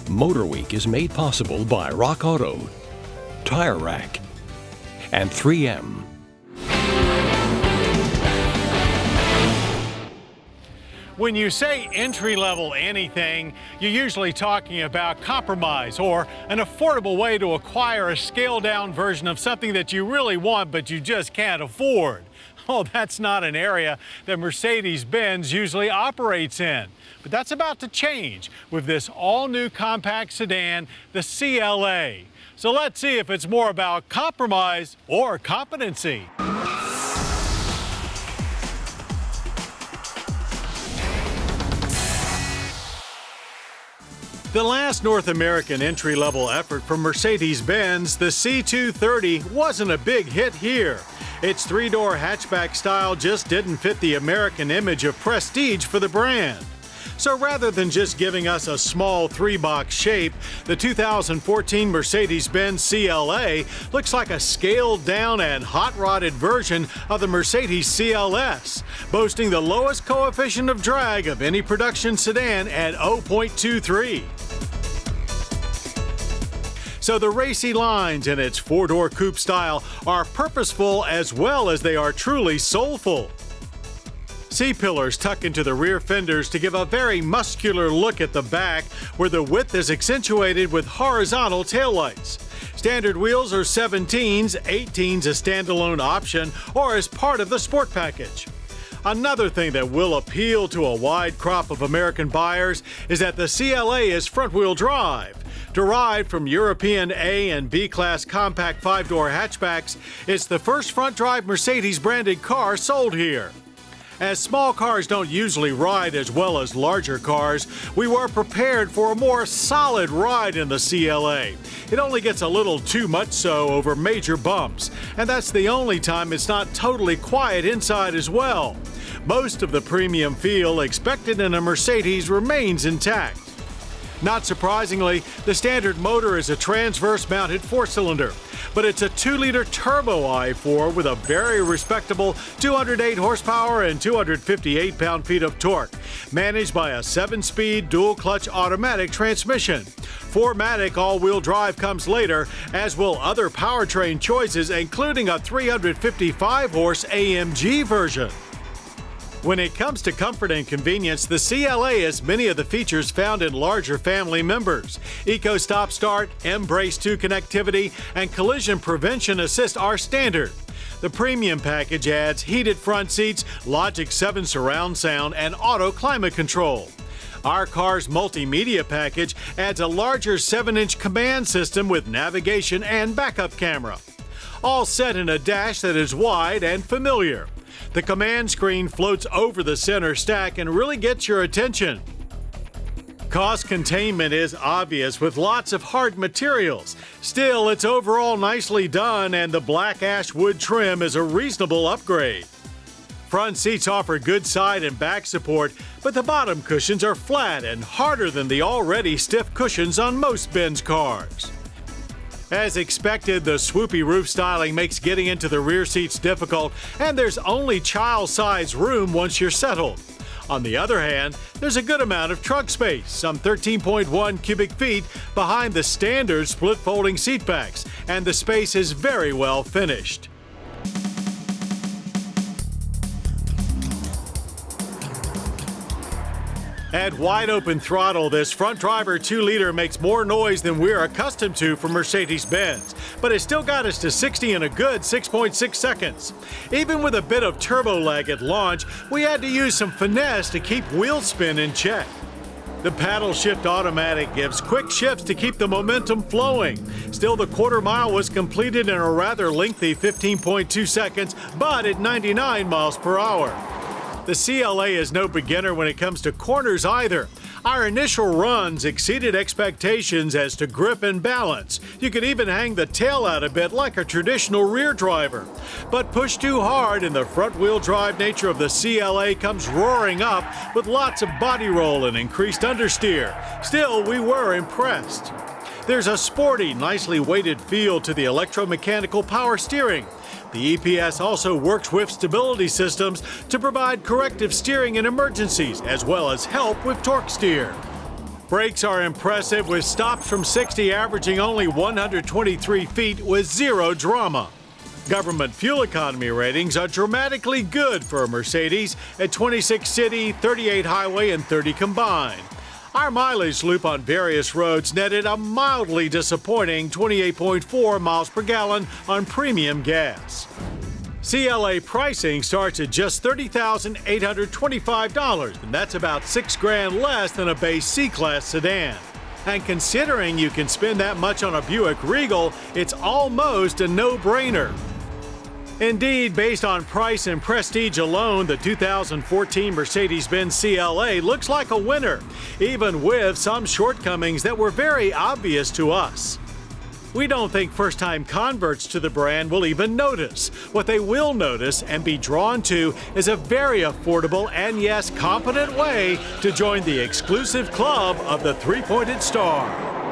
Motor Week is made possible by Rock Auto, Tire Rack, and 3M. When you say entry-level anything, you're usually talking about compromise or an affordable way to acquire a scaled-down version of something that you really want but you just can't afford. Oh, that's not an area that Mercedes-Benz usually operates in. But that's about to change with this all-new compact sedan, the CLA. So let's see if it's more about compromise or competency. The last North American entry-level effort from Mercedes-Benz, the C230, wasn't a big hit here. Its three-door hatchback style just didn't fit the American image of prestige for the brand. So rather than just giving us a small three-box shape, the 2014 Mercedes-Benz CLA looks like a scaled-down and hot-rodded version of the Mercedes CLS, boasting the lowest coefficient of drag of any production sedan at 0.23. So the racy lines in its four-door coupe style are purposeful as well as they are truly soulful. C-pillars tuck into the rear fenders to give a very muscular look at the back, where the width is accentuated with horizontal taillights. Standard wheels are 17s, 18s a standalone option or as part of the sport package. Another thing that will appeal to a wide crop of American buyers is that the CLA is front-wheel drive. Derived from European A and B-class compact five-door hatchbacks, it's the first front-drive Mercedes-branded car sold here. As small cars don't usually ride as well as larger cars, we were prepared for a more solid ride in the CLA. It only gets a little too much so over major bumps, and that's the only time it's not totally quiet inside as well. Most of the premium feel expected in a Mercedes remains intact. Not surprisingly, the standard motor is a transverse-mounted four-cylinder, but it's a 2-liter turbo i4 with a very respectable 208 horsepower and 258 pound-feet of torque, managed by a 7-speed dual-clutch automatic transmission. 4MATIC all-wheel drive comes later, as will other powertrain choices, including a 355-horse AMG version. When it comes to comfort and convenience, the CLA has many of the features found in larger family members. Eco Stop Start, Embrace 2 connectivity, and collision prevention assist are standard. The premium package adds heated front seats, Logic 7 surround sound, and auto climate control. Our car's multimedia package adds a larger 7-inch command system with navigation and backup camera. All set in a dash that is wide and familiar. The command screen floats over the center stack and really gets your attention. Cost containment is obvious with lots of hard materials. Still, it's overall nicely done, and the black ash wood trim is a reasonable upgrade. Front seats offer good side and back support, but the bottom cushions are flat and harder than the already stiff cushions on most Benz cars. As expected, the swoopy roof styling makes getting into the rear seats difficult, and there's only child-sized room once you're settled. On the other hand, there's a good amount of trunk space, some 13.1 cubic feet behind the standard split-folding seatbacks, and the space is very well finished. At wide-open throttle, this front-driver 2-liter makes more noise than we're accustomed to from Mercedes-Benz, but it still got us to 60 in a good 6.6 seconds. Even with a bit of turbo lag at launch, we had to use some finesse to keep wheel spin in check. The paddle shift automatic gives quick shifts to keep the momentum flowing. Still, the quarter mile was completed in a rather lengthy 15.2 seconds, but at 99 miles per hour. The CLA is no beginner when it comes to corners either. Our initial runs exceeded expectations as to grip and balance. You could even hang the tail out a bit like a traditional rear driver. But push too hard and the front-wheel drive nature of the CLA comes roaring up with lots of body roll and increased understeer. Still, we were impressed. There's a sporty, nicely weighted feel to the electromechanical power steering. The EPS also works with stability systems to provide corrective steering in emergencies, as well as help with torque steer. Brakes are impressive, with stops from 60 averaging only 123 feet with zero drama. Government fuel economy ratings are dramatically good for a Mercedes at 26 city, 38 highway, and 30 combined. Our mileage loop on various roads netted a mildly disappointing 28.4 miles per gallon on premium gas. CLA pricing starts at just $30,825, and that's about $6,000 less than a base C-Class sedan. And considering you can spend that much on a Buick Regal, it's almost a no-brainer. Indeed, based on price and prestige alone, the 2014 Mercedes-Benz CLA looks like a winner, even with some shortcomings that were very obvious to us. We don't think first-time converts to the brand will even notice. What they will notice and be drawn to is a very affordable and, yes, competent way to join the exclusive club of the three-pointed star.